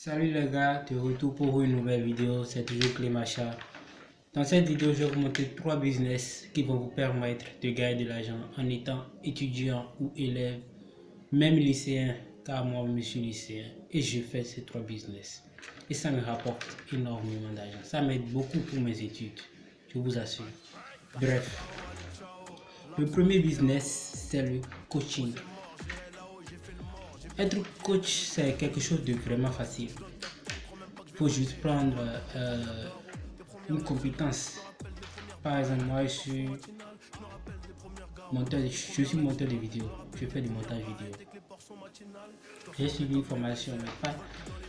Salut les gars, de retour pour une nouvelle vidéo, c'est toujours Clémacha. Dans cette vidéo, je vais vous montrer 3 business qui vont vous permettre de gagner de l'argent en étant étudiant ou élève, même lycéen, car moi je suis lycéen et je fais ces 3 business. Et ça me rapporte énormément d'argent, ça m'aide beaucoup pour mes études, je vous assure. Bref, le premier business, c'est le coaching. Être coach, c'est quelque chose de vraiment facile. Il faut juste prendre une compétence. Par exemple, moi, je suis monteur de vidéo. Je fais du montage vidéo. J'ai suivi une formation, mais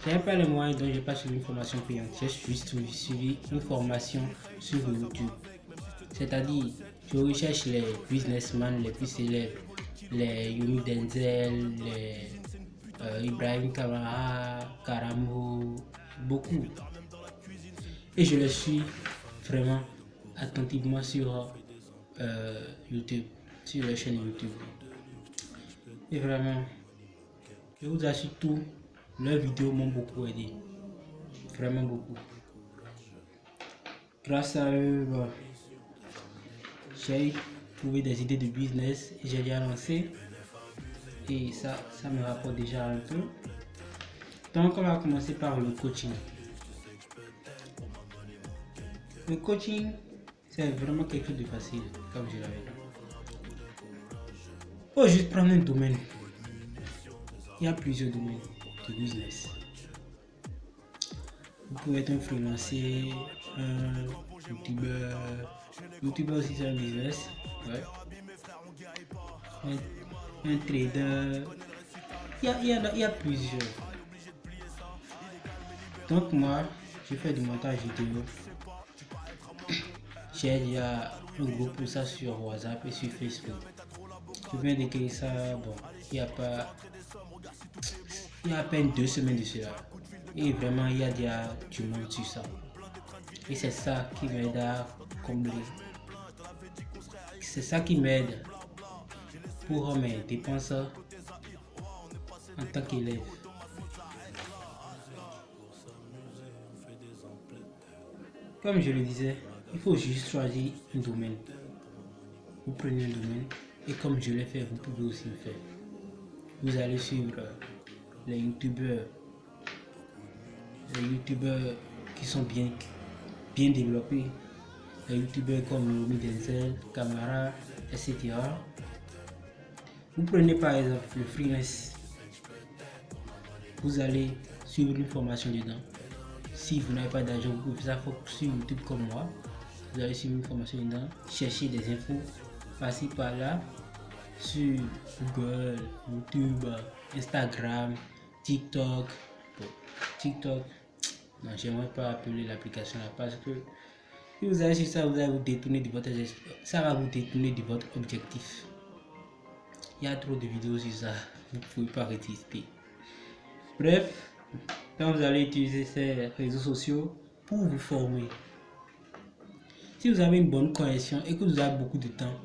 je n'ai pas les moyens, donc je n'ai pas suivi une formation payante. J'ai juste suivi une formation sur YouTube. C'est-à-dire, je recherche les businessmen les plus célèbres, les Yomi Denzel, les Ibrahim Kamara, Karamo, beaucoup. Et je les suis vraiment attentivement sur YouTube, sur les chaînes YouTube. Et vraiment, je vous assure tout, leurs vidéos m'ont beaucoup aidé. Vraiment beaucoup. Grâce à eux, j'ai trouvé des idées de business et j'ai déjà lancé. Et ça me rapporte déjà un peu. Donc on va commencer par le coaching. Le coaching, c'est vraiment quelque chose de facile, comme je l'avais dit. Il faut juste prendre un domaine. Il y a plusieurs domaines de business. Vous pouvez être un freelancier, un youtubeur. Youtubeur aussi c'est un business. Ouais. Un trader. Il y a plusieurs. Donc moi, je fais du montage vidéo. J'ai déjà un groupe pour ça sur WhatsApp et sur Facebook. Je viens d'écrire ça, bon, il y a à peine 2 semaines de cela. Et vraiment, il y a déjà du monde sur ça. Et c'est ça qui m'aide à combler. C'est ça qui m'aide pour mes dépenses en tant qu'élève. Comme je le disais, il faut juste choisir un domaine. Vous prenez un domaine et comme je l'ai fait, vous pouvez aussi le faire. Vous allez suivre les youtubeurs qui sont bien développés, les youtubeurs comme Yomi Denzel, Kamara, etc. Vous prenez par exemple le freelance, vous allez suivre une formation dedans. Si vous n'avez pas d'argent, vous pouvez faire ça sur YouTube comme moi. Vous allez suivre une formation dedans, chercher des infos par-ci par-là sur Google, YouTube, Instagram, TikTok. Bon, TikTok, non, j'aimerais pas appeler l'application là parce que si vous allez sur ça, vous allez vous détourner de votre ça va vous détourner de votre objectif. Il y a trop de vidéos sur ça, vous ne pouvez pas résister. Bref, quand vous allez utiliser ces réseaux sociaux pour vous former, si vous avez une bonne connexion et que vous avez beaucoup de temps,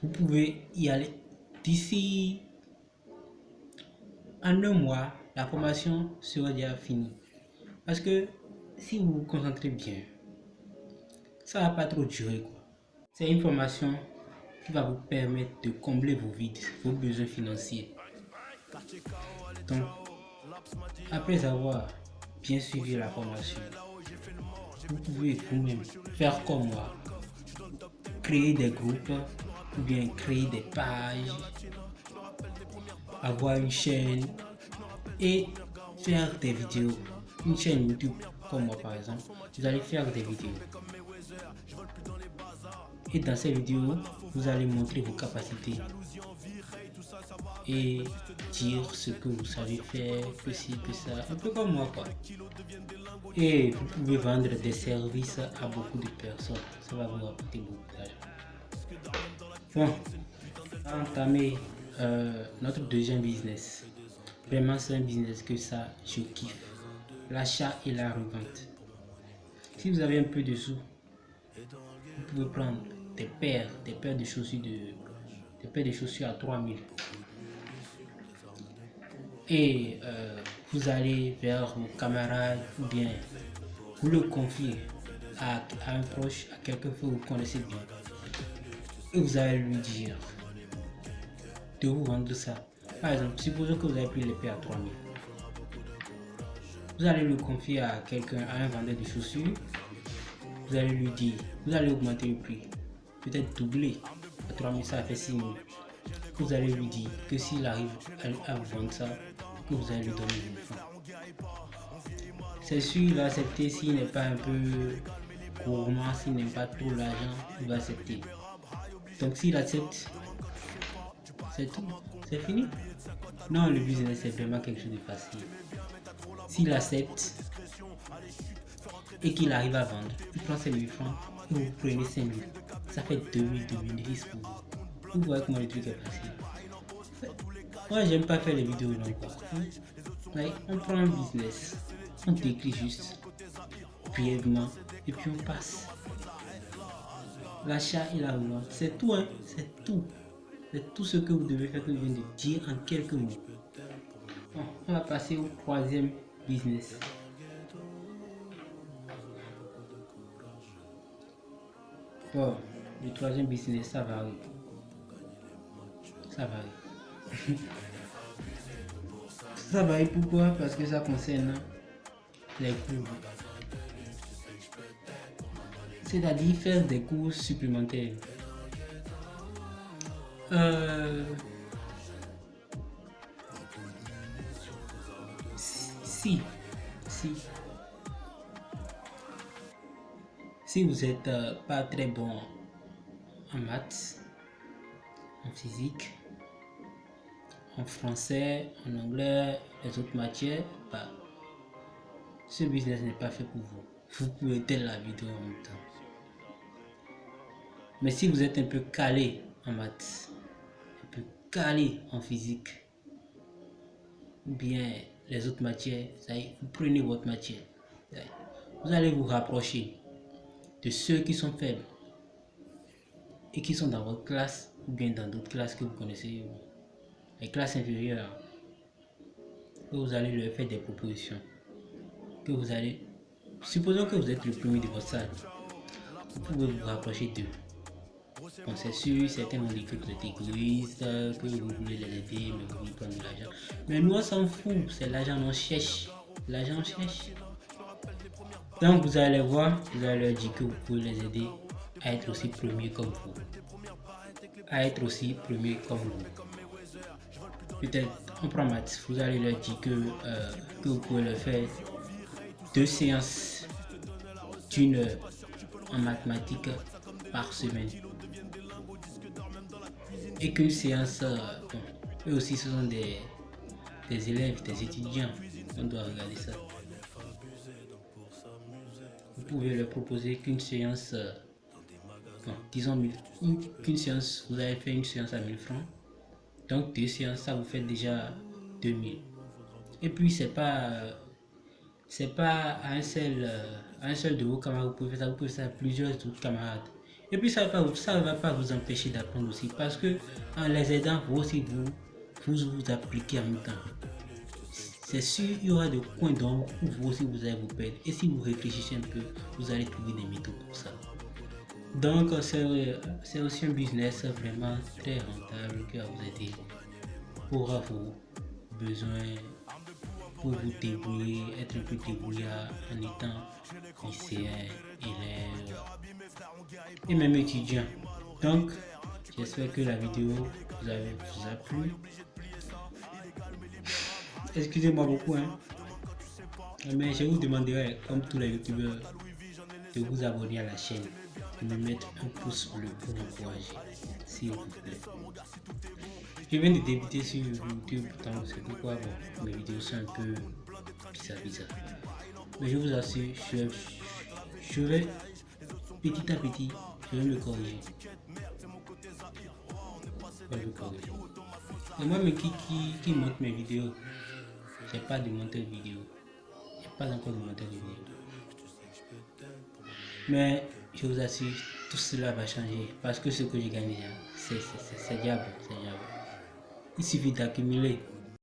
vous pouvez y aller. D'ici en un mois, la formation sera déjà finie. Parce que si vous vous concentrez bien, ça va pas trop durer quoi. C'est une formation qui va vous permettre de combler vos vides, vos besoins financiers. Donc, après avoir bien suivi la formation, vous pouvez vous-même faire comme moi, créer des groupes ou bien créer des pages, avoir une chaîne et faire des vidéos. Une chaîne YouTube comme moi par exemple, vous allez faire des vidéos. Et dans ces vidéos, vous allez montrer vos capacités et dire ce que vous savez faire, que ci, que ça, un peu comme moi quoi. Et vous pouvez vendre des services à beaucoup de personnes, ça va vous rapporter beaucoup d'argent. Bon, on va entamer notre deuxième business. Vraiment c'est un business que ça, je kiffe. L'achat et la revente. Si vous avez un peu de sous, vous pouvez prendre des paires de chaussures à 3000 et vous allez vers vos camarades ou bien vous le confiez à un proche, à quelqu'un que vous connaissez bien. Et vous allez lui dire de vous vendre ça. Par exemple, supposons que vous avez pris l'épée à 3000. Vous allez le confier à quelqu'un, à un vendeur de chaussures. Vous allez lui dire, vous allez augmenter le prix, peut-être doubler. À 3000, ça fait 6000. Vous allez lui dire que s'il arrive à vous vendre ça, que vous allez lui donner 1000 francs. C'est sûr, il va accepter s'il n'est pas un peu gourmand, s'il n'aime pas trop l'argent, il va accepter. Donc s'il accepte, c'est tout, c'est fini. Non, le business c'est vraiment quelque chose de facile. S'il accepte et qu'il arrive à vendre, il prend ses 1000 francs et vous prenez 5000. Ça fait 2010 pour vous. Vous voyez comment le truc est facile. Moi j'aime pas faire les vidéos longues. On prend un business, on décrit juste brièvement et puis on passe. L'achat et la vente, c'est tout, hein? C'est tout. C'est tout ce que vous devez faire, que je viens de dire en quelques mots. Bon, on va passer au troisième business. Bon, le troisième business, ça varie. Ça varie. Ça varie pourquoi? Parce que ça concerne les cours. C'est-à-dire faire des cours supplémentaires. Si vous n'êtes pas très bon en maths, en physique, en français, en anglais, les autres matières, ce business n'est pas fait pour vous. Vous pouvez telle la vidéo en même temps. Mais si vous êtes un peu calé en maths, un peu calé en physique, ou bien les autres matières, vous prenez votre matière, vous allez vous rapprocher de ceux qui sont faibles et qui sont dans votre classe ou bien dans d'autres classes que vous connaissez, les classes inférieures, que vous allez leur faire des propositions, que vous allez, supposons que vous êtes le premier de votre salle, vous pouvez vous rapprocher d'eux. Bon, c'est sûr, certains vont dire que vous êtes égoïste, que vous voulez les aider, mais vous voulez prendre de l'argent. Mais nous, on s'en fout, c'est l'argent qu'on cherche. L'argent on cherche. Donc, vous allez voir, vous allez leur dire que vous pouvez les aider à être aussi premiers comme vous. À être aussi premiers comme vous. Peut-être, on prend maths, vous allez leur dire que vous pouvez leur faire 2 séances d'1 heure en mathématiques par semaine. Et qu'une séance, eux aussi ce sont des élèves, des étudiants, on doit regarder ça. Vous pouvez leur proposer qu'une séance, disons qu'une séance, vous avez fait une séance à 1000 francs, donc 2 séances, ça vous fait déjà 2000. Et puis c'est pas à un seul de vos camarades, vous pouvez faire ça, vous pouvez faire ça à plusieurs autres camarades. Et puis ça ne va pas vous empêcher d'apprendre aussi, parce que en les aidant, vous aussi vous appliquez en même temps. C'est sûr, il y aura des coins d'ombre où vous aussi vous allez vous perdre. Et si vous réfléchissez un peu, vous allez trouver des méthodes pour ça. Donc c'est aussi un business vraiment très rentable qui va vous aider pour vos besoins, pour vous débrouiller, être un peu débrouillard en étant lycéen, élève et même étudiant. Donc j'espère que la vidéo vous a plu. Excusez-moi beaucoup, mais je vous demanderai, comme tous les youtubeurs, de vous abonner à la chaîne, de me mettre un pouce bleu pour m'encourager, s'il vous plaît. Je viens de débuter sur YouTube, donc c'est pourquoi mes vidéos sont un peu bizarres. Mais je vous assure, je vais petit à petit, je vais me corriger. Et moi-même qui monte mes vidéos, j'ai pas de monteur vidéo. Il n'y a pas encore de monteur vidéo. Mais je vous assure, tout cela va changer parce que ce que j'ai gagné, c'est diable. Il suffit d'accumuler.